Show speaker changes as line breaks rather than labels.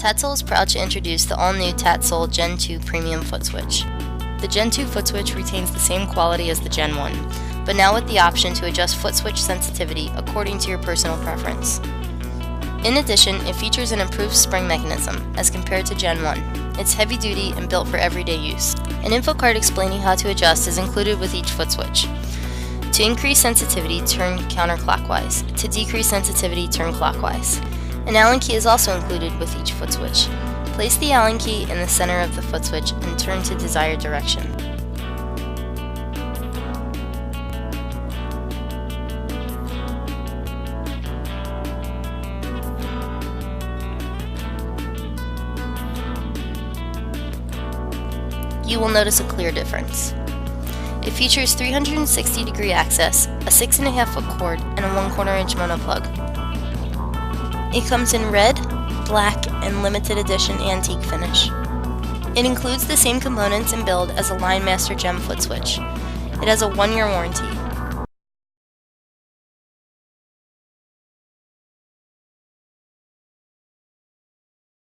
TATSoul is proud to introduce the all-new TATSoul Gen 2 Premium Foot Switch. The Gen 2 foot switch retains the same quality as the Gen 1, but now with the option to adjust foot switch sensitivity according to your personal preference. In addition, it features an improved spring mechanism as compared to Gen 1. It's heavy duty and built for everyday use. An info card explaining how to adjust is included with each foot switch. To increase sensitivity, turn counterclockwise. To decrease sensitivity, turn clockwise. An Allen key is also included with each foot switch. Place the Allen key in the center of the foot switch and turn to desired direction. You will notice a clear difference. It features 360-degree access, a 6.5 foot cord, and a 1/4 inch mono plug. It comes in red, black, and limited edition antique finish. It includes the same components and build as a Line Master Gem foot switch. It has a 1-year warranty.